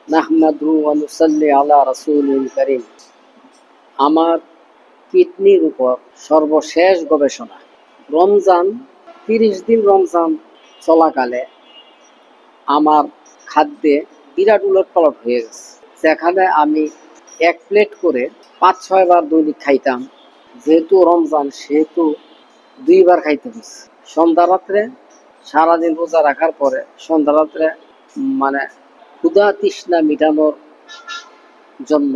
নাহমাদুহু ওয়া নুসাল্লি আলা রাসূলিল কারীম। আমার কিডনির উপর সর্বশেষ গবেষণা। রমজান ৩০ দিন রমজান চলাকালে আমার খাদ্যে বিরাট উলটপালট হয়ে গেছে। যেখানে আমি ১ প্লেট করে ৫-৬ বার দৈনিক খাইতাম, যেহেতু রমজান সেহেতু ২ বার খাইতে হইছে। সন্ধ্যা রাত্রে সারাদিন রোজা রাখার পরে সন্ধ্যা রাত্রে মানে ক্ষুধা তৃষ্ণা মিটানোর জন্য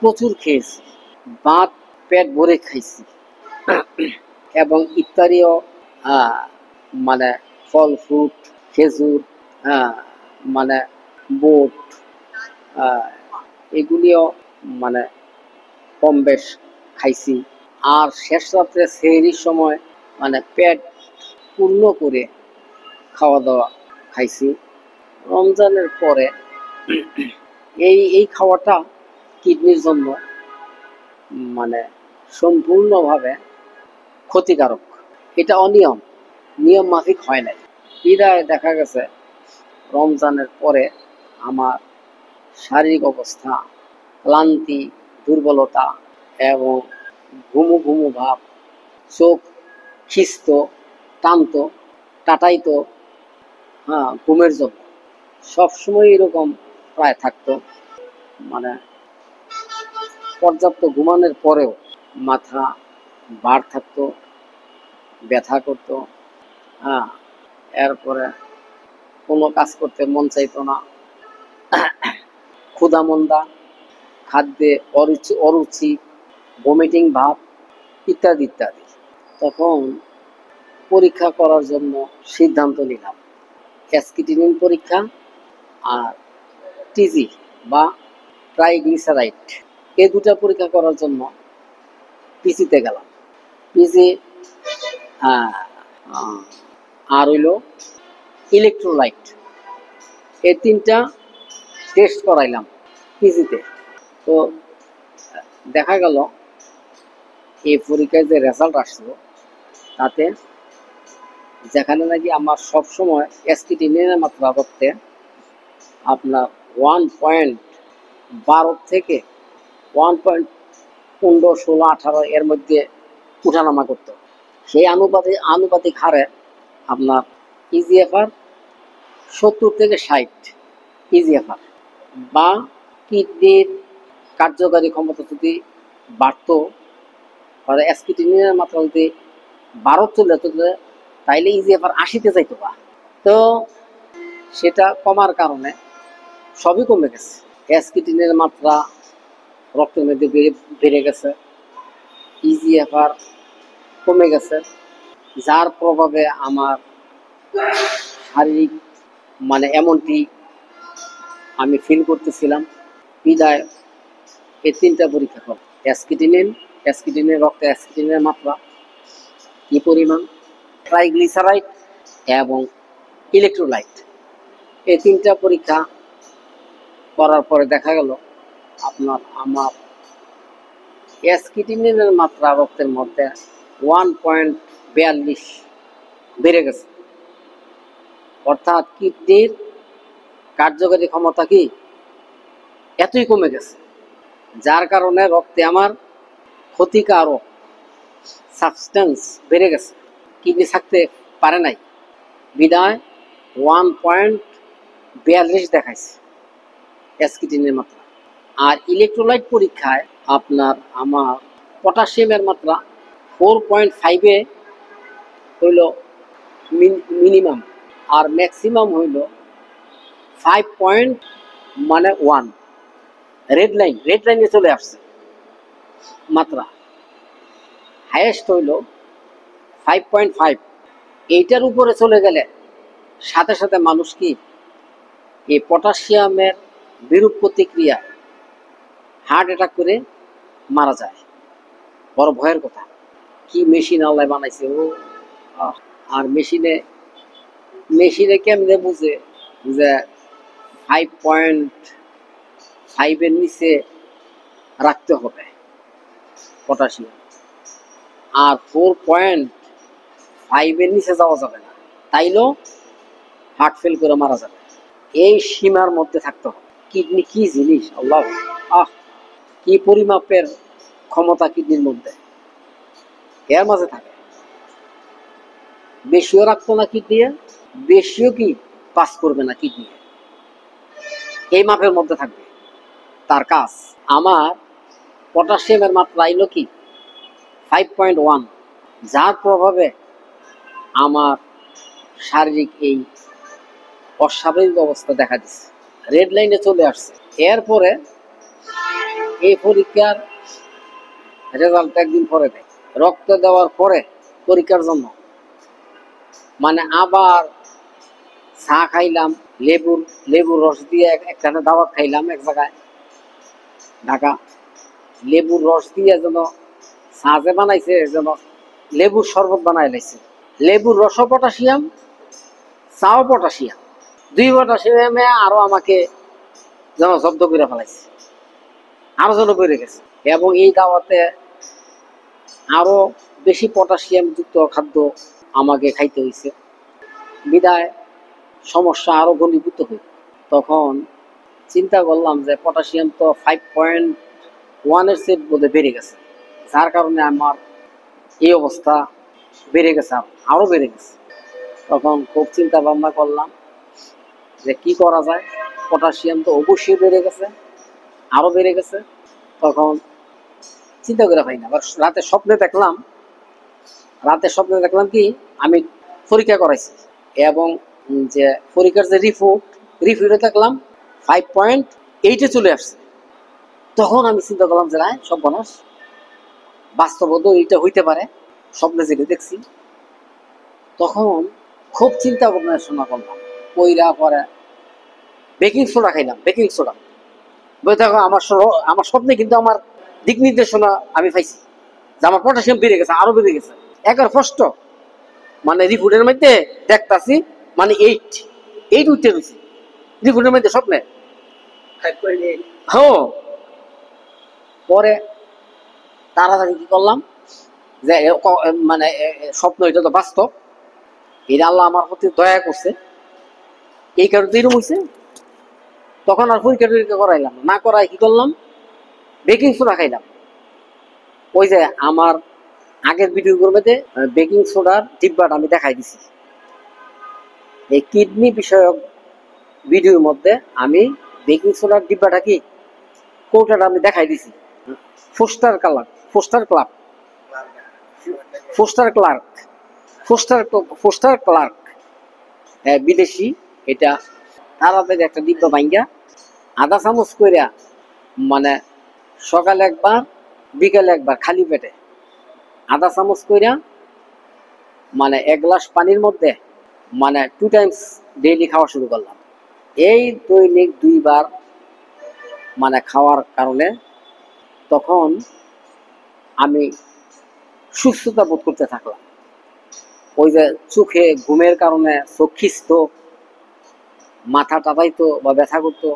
প্রচুর খেয়েছি। ভাত পেট ভরে খাইছি এবং ইফতারিও মানে ফল ফ্রুট, খেজুর, মানে বুট, এগুলিও মানে কম বেশ খাইছি। আর শেষ রাত্রে সেহরির সময় পেট পূর্ণ করে খাওয়া দাওয়া খাইছি। রমজানের পরে এই খাওয়াটা কিডনির জন্য সম্পূর্ণভাবে ক্ষতিকারক। এটা নিয়ম মাফিক হয় নাই। বিদায় দেখা গেছে রমজানের পরে আমার শারীরিক অবস্থা, ক্লান্তি, দুর্বলতা এবং ঘুমু ঘুমু ভাব, চোখ খিস্ত, টানত, টাটাইত, ঘুমের জন্য সবসময় এরকম প্রায় থাকতো। পর্যাপ্ত ঘুমানোর পরেও মাথা ভার থাকতো, ব্যথা করতো, এরপরে কোনো কাজ করতে মন চাইতো না, ক্ষুধা মন্দা, খাদ্যে অরুচি, ভমিটিং ভাব ইত্যাদি ইত্যাদি। তখন পরীক্ষা করার জন্য সিদ্ধান্ত নিলাম অ্যাসকিটিনিন পরীক্ষা আর টিজি বা ট্রাইগ্লিসারাইড, এই দুটা পরীক্ষা করার জন্য পিজিতে গেলাম। পিজি আর হইল ইলেকট্রোলাইট, এই 3টা টেস্ট করাইলাম পিজিতে। তো দেখা গেল এই পরীক্ষায় যে রেজাল্ট আসলো তাতে যেখানে নাকি আমার সবসময় অ্যাসকিটিনিনের মাত্রা রক্তে আপনার 1.12 থেকে 1.15, 16, 18 এর মধ্যে উঠানামা করতো, সেই আনুপাতিক হারে আপনার ইজিএফআর 70 থেকে 60 ইজিএফআর বা কিডনির কার্যকারী ক্ষমতা যদি বাড়তো, অ্যাসকিটিনিনের মাত্রা যদি 12 চলে যেত তাইলে ইজিএফআর 80-তে যাইতো। তো সেটা কমার কারণে সবই কমে গেছে। অ্যাসকিটিনের মাত্রা রক্তের মধ্যে বেড়ে গেছে, ইজিএফআর কমে গেছে, যার প্রভাবে আমার শারীরিক এমনটি আমি ফিল করতেছিলাম। বিদায় এই 3টা পরীক্ষা করে অ্যাসকিটিনের রক্তে অ্যাসকিটিনের মাত্রা কি পরিমাণ, ট্রাইগ্লিসারাইড এবং ইলেকট্রোলাইট, এই 3টা পরীক্ষা করার পরে দেখা গেল আমার অ্যাসকিটিনিনের মাত্রা রক্তের মধ্যে 1.42 বেড়ে গেছে। অর্থাৎ কিডনির কার্যকারী ক্ষমতা কি এতই কমে গেছে, যার কারণে রক্তে আমার ক্ষতিকারক সাবস্টেন্স বেড়ে গেছে, কিডনি থাকতে পারে নাই। বিদায় 1.42 দেখাইছে অ্যাসকিটিনের মাত্রা। আর ইলেকট্রোলাইট পরীক্ষায় আমার পটাশিয়ামের মাত্রা 4.5-এ হইল মিনিমাম, আর ম্যাক্সিমাম হইল 5.1। রেড লাইনে চলে আসছে মাত্রা। হাইয়েস্ট হইল 5.5। এইটার উপরে চলে গেলে সাথে সাথে মানুষ কি এই পটাশিয়ামের বিরূপ প্রতিক্রিয়া হার্ট অ্যাটাক করে মারা যায়। বড় ভয়ের কথা। কি মেশিন আল্লাহ বানাইছে ও! আর মেশিনে কেমনে বুঝে যে 5.5-এর নিচে রাখতে হবে পটাশিয়াম, আর 4.5-এর নিচে যাওয়া যাবে না, তাইলেও হার্ট ফেল করে মারা যাবে। এই সীমার মধ্যে থাকতে হবে। কিডনি কি জিনিস আল্লাহ, আহ কি পরিমাপের ক্ষমতা কিডনির মধ্যে, এর মাঝে থাকে। বেশিও রাখতো না কিডনি, বেশিও কি পাস করবে না কিডনি, এই মাপের মধ্যে থাকবে তার কাজ। আমার পটাশিয়ামের মাত্রা আইলো কি 5.1, যার প্রভাবে আমার শারীরিক এই অস্বাভাবিক অবস্থা দেখা দিচ্ছে, রেড লাইনে চলে আসছে। এরপরে এই পরীক্ষার রেজাল্ট একদিন পরে দেয়, রক্ত দেওয়ার পরে পরীক্ষার জন্য মানে আবার চা খাইলাম, লেবুর রস দিয়ে একখানে দাওয়াত খাইলাম এক জায়গায় ঢাকা। লেবুর রস দিয়ে যেন চা যে বানাইছে, যেন লেবুর শরবত বানাই লাইছে। লেবুর রসও পটাশিয়াম, চাও পটাশিয়াম, 2 পটাশিয়ামে আরো আমাকে যেন জব্দ করে ফেলাইছে, আরো যেন বেড়ে গেছে। এবং এই দাওয়াতে আরো বেশি পটাশিয়াম যুক্ত খাদ্য আমাকে খাইতে হয়েছে, বিদায় সমস্যা আরো ঘনীভূত হইল। তখন চিন্তা করলাম যে পটাশিয়াম তো 5.1 চেয়ে বোধহয় বেড়ে গেছে, যার কারণে আমার এই অবস্থা বেড়ে গেছে, আরো বেড়ে গেছে। তখন খুব চিন্তা ভাবনা করলাম যে কি করা যায়, পটাশিয়াম তো অবশ্যই বেড়ে গেছে, আরো বেড়ে গেছে। তখন চিন্তা করে পাই না, রাতে স্বপ্নে দেখলাম কি আমি পরীক্ষা করাইছি, এবং যে পরীক্ষার যে রিপোর্টে দেখলাম 5.8 চলে আসছে। তখন আমি চিন্তা করলাম যে না, সব বনাস বাস্তবত এইটা হইতে পারে, স্বপ্নে যেটা দেখছি। তখন খুব চিন্তা ভাবনা করলাম, কইরা পরে বেকিং সোডা খাইলাম, বেকিং সোডা। দেখো আমার স্বপ্নে কিন্তু আমার দিক নির্দেশনা আমি পাইছি যে আমার পটাশিয়াম বেড়ে গেছে, আরো বেড়ে গেছে একবার স্পষ্ট। মানে রিপোর্টের মধ্যে দেখতাছি মানে 8 উঠতে গেছে রিপোর্টের মধ্যে স্বপ্নে। হ্যাঁ, পরে তাড়াতাড়ি কি করলাম যে মানে স্বপ্ন এটা তো বাস্তব, এটা আল্লাহ আমার প্রতি দয়া করছে, এই কারণে এরকম হয়েছে। তখন আর পরীক্ষা টরীক্ষা করাইলাম না, করাই কি করলাম, বেকিং সোডা খাইলাম। ওই যে আমার আগের ভিডিও করবে বেকিং সোডার ডিব্বাটা আমি দেখাই দিছি, এই কিডনি বিষয়ক ভিডিওর মধ্যে আমি বেকিং সোডার ডিব্বাটা কি কৌটাটা আমি দেখাই দিছি। ফোস্টার ক্লার্ক ফোস্টার ক্লার্ক বিদেশি, এটা তাড়াতাড়ি একটা ডিব্বা ভাঙ্গা 1/2 চামচ কইরা, মানে সকালে একবার বিকালে একবার খালি পেটে 1/2 চামচ কইরা, মানে 1 গ্লাস পানির মধ্যে মানে 2 টাইমস ডেইলি খাওয়া শুরু করলাম। এই দৈনিক 2 বার মানে খাওয়ার কারণে তখন আমি সুস্থতা বোধ করতে থাকলাম। ওই যে চোখে ঘুমের কারণে চোখ খিস্ত, মাথা টাটাইতো বা ব্যথা করতো,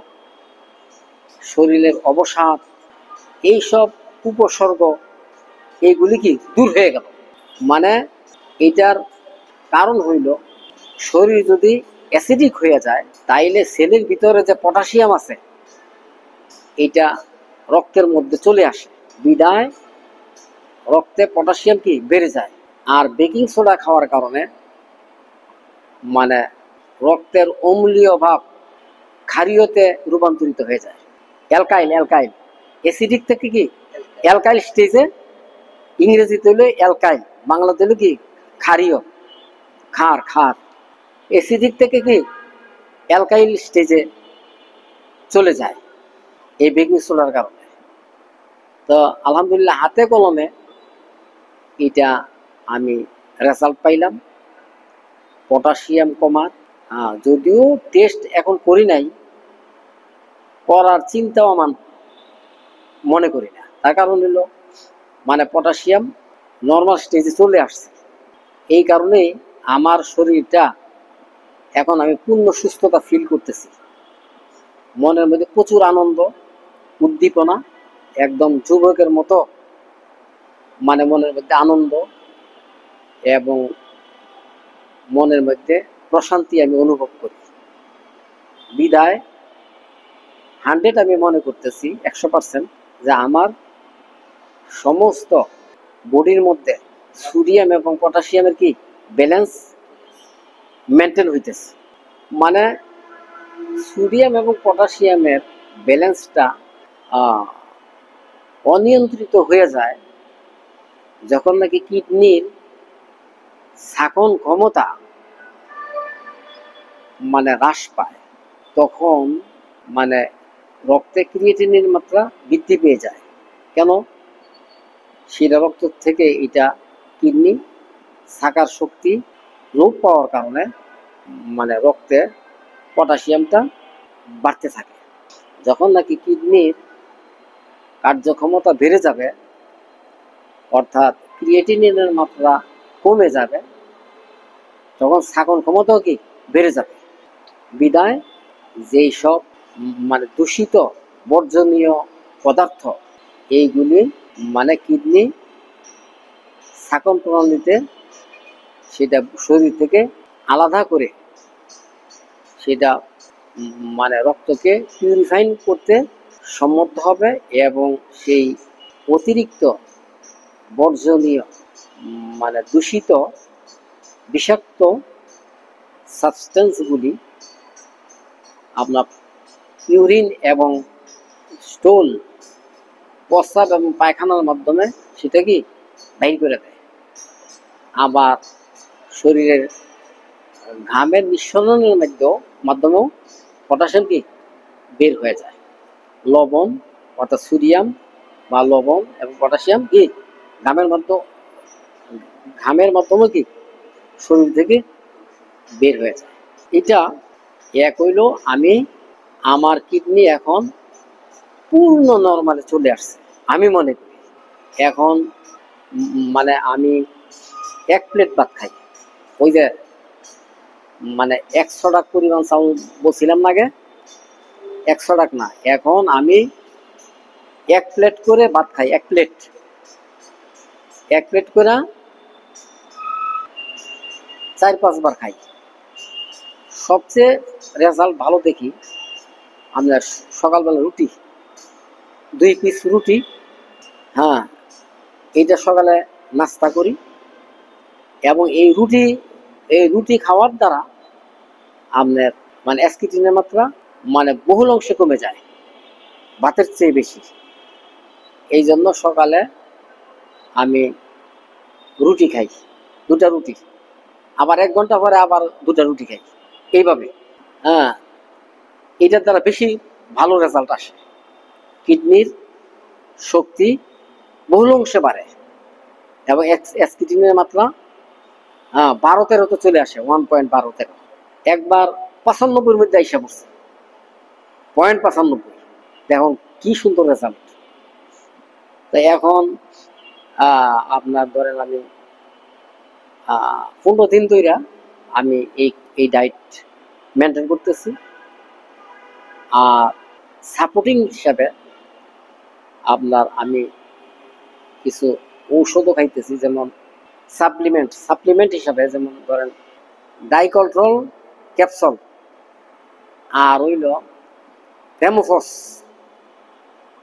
শরীরের অবসাদ, এইসব উপসর্গ এইগুলি কি দূর হয়ে গেল। মানে এটার কারণ হইল, শরীর যদি অ্যাসিডিক হয়ে যায় তাইলে সেলের ভিতরে যে পটাশিয়াম আছে এটা রক্তের মধ্যে চলে আসে, বিদায় রক্তে পটাশিয়াম কি বেড়ে যায়। আর বেকিং সোডা খাওয়ার কারণে মানে রক্তের অম্লীয় ভাব ক্ষারীয়তে রূপান্তরিত হয়ে যায়, অ্যালকাইল অ্যাসিডিক থেকে কি অ্যালকাইল স্টেজে, ইংরেজিতে হলো অ্যালকাইল, বাংলাতে হলো কি ক্ষারীয়, খার অ্যাসিডিক থেকে কি অ্যালকাইল স্টেজে চলে যায় এই বেকিং সোডার কারণে। তো আলহামদুলিল্লাহ হাতে কলমে এটা আমি রেজাল্ট পাইলাম পটাশিয়াম কমার। যদিও টেস্ট এখন করি নাই, করার চিন্তাও আমার মনে করি না, তার কারণ হলো মানে পটাশিয়াম নর্মাল স্টেজে চলে আসছে। এই কারণে আমার শরীরটা এখন আমি পূর্ণ সুস্থতা ফিল করতেছি, মনের মধ্যে প্রচুর আনন্দ উদ্দীপনা, একদম যুবকের মতো মানে মনের মধ্যে আনন্দ এবং মনের মধ্যে প্রশান্তি আমি অনুভব করি। বিদায় 100 আমি মনে করতেছি 100% যে আমার সমস্ত বডির মধ্যে সোডিয়াম এবং পটাশিয়ামের কি ব্যালেন্স মেনটেন হইতেছে। মানে সোডিয়াম এবং পটাশিয়ামের ব্যালেন্সটা অনিয়ন্ত্রিত হয়ে যায় যখন নাকি কিডনির শাসন ক্ষমতা মানে হ্রাস পায়, তখন মানে রক্তে ক্রিয়েটিনের মাত্রা বৃদ্ধি পেয়ে যায়। কেন? শিরা রক্ত থেকে এটা কিডনি থাকার শক্তি লোপ পাওয়ার কারণে মানে রক্তে পটাশিয়ামটা বাড়তে থাকে। যখন নাকি কিডনির কার্যক্ষমতা বেড়ে যাবে, অর্থাৎ ক্রিয়েটিনিনের মাত্রা কমে যাবে, তখন শাসন ক্ষমতাও কি বেড়ে যাবে। বিদায় যেই সব মানে দূষিত বর্জনীয় পদার্থ এইগুলি মানে কিডনি শাসন প্রণালীতে সেটা শরীর থেকে আলাদা করে সেটা মানে রক্তকে পিউরিফাইং করতে সমর্থ হবে এবং সেই অতিরিক্ত বর্জনীয় মানে দূষিত বিষাক্ত সাবস্টেন্সগুলি আপনার ইউরিন এবং স্টোল, প্রস্রাব এবং পায়খানার মাধ্যমে সেটা কি বাইর করে দেয়। আবার শরীরের ঘামের নিঃসরণের মাধ্যমেও পটাশিয়াম কি বের হয়ে যায়। লবণ অর্থাৎ সোডিয়াম বা লবণ এবং পটাশিয়াম কি ঘামের মাধ্যমে কি শরীর থেকে বের হয়ে যায়। এটা এক হইল আমি আমার কিডনি এখন পূর্ণ নর্মালে চলে আসছে আমি মনে করি। এখন মানে আমি 1 প্লেট ভাত খাই, ওই যে মানে 100 টাকা পরিমাণ চাউল বলছিলাম না আগে, 100 টাকা না, এখন আমি 1 প্লেট করে ভাত খাই। 1 প্লেট করে 4-5 বার খাই। সবচেয়ে রেজাল্ট ভালো দেখি আমরা সকালবেলা রুটি, 2 পিস রুটি, হ্যাঁ এইটা সকালে নাস্তা করি। এবং এই রুটি খাওয়ার দ্বারা আপনার মানে অ্যাসকিটিনের মাত্রা মানে বহুল অংশে কমে যায়, ভাতের চেয়ে বেশি। এই জন্য সকালে আমি রুটি খাই, 2টা রুটি, আবার 1 ঘন্টা পরে আবার 2টা রুটি খাই, এইভাবে। হ্যাঁ, এটার দ্বারা বেশি ভালো রেজাল্ট আসে, কিডনির শক্তি বহুল অংশে বাড়ে এবং অ্যাসকিটিনের মাত্রা 12-13 তো চলে আসে, 1.12-13। একবার 95-র মধ্যে আইসা পড়ছে, 0.95। দেখুন কি সুন্দর রেজাল্ট। তো এখন আপনার ধরেন আমি 15 দিন ধরে আমি এই ডায়েট মেনটেন করতেছি। আর সাপোর্টিং হিসাবে আপনার আমি কিছু ঔষধও খাইতেছি, যেমন সাপ্লিমেন্ট হিসাবে, যেমন ধরেন ডাইকন্ট্রোল ক্যাপসুল, আর হইল রেমোফস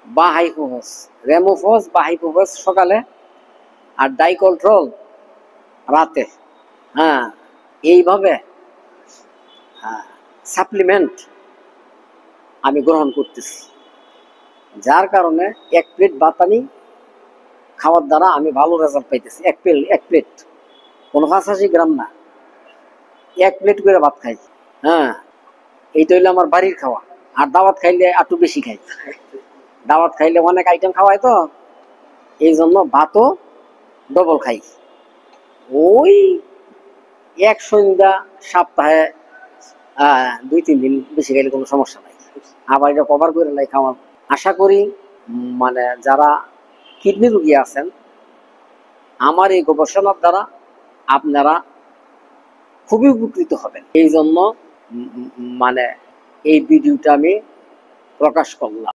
বা হাইপোফস সকালে, আর ডাইকন্ট্রোল রাতে। হ্যাঁ, এইভাবে সাপ্লিমেন্ট আমি গ্রহণ করতেছি, যার কারণে 1 প্লেট ভাত আমি খাওয়ার দ্বারা আমি ভালো রেজাল্ট পাইতেছি। 1 প্লেট কোনো 85 গ্রাম না, 1 প্লেট করে ভাত খাই। হ্যাঁ, এইটা হইলো আমার বাড়ির খাওয়া। আর দাওয়াত খাইলে একটু বেশি খাই, দাওয়াত খাইলে অনেক আইটেম খাওয়ায়, তো এই জন্য ভাতও ডবল খাই। ওই এক সন্ধ্যা সপ্তাহে 2-3 দিন বেশি খাইলে কোনো সমস্যা নাই, আবার এটা কভার করে নাই খাওয়া। আশা করি মানে যারা কিডনি রোগী আছেন, আমার এই গবেষণার দ্বারা আপনারা খুবই উপকৃত হবেন। এই জন্য মানে এই ভিডিওটা আমি প্রকাশ করলাম।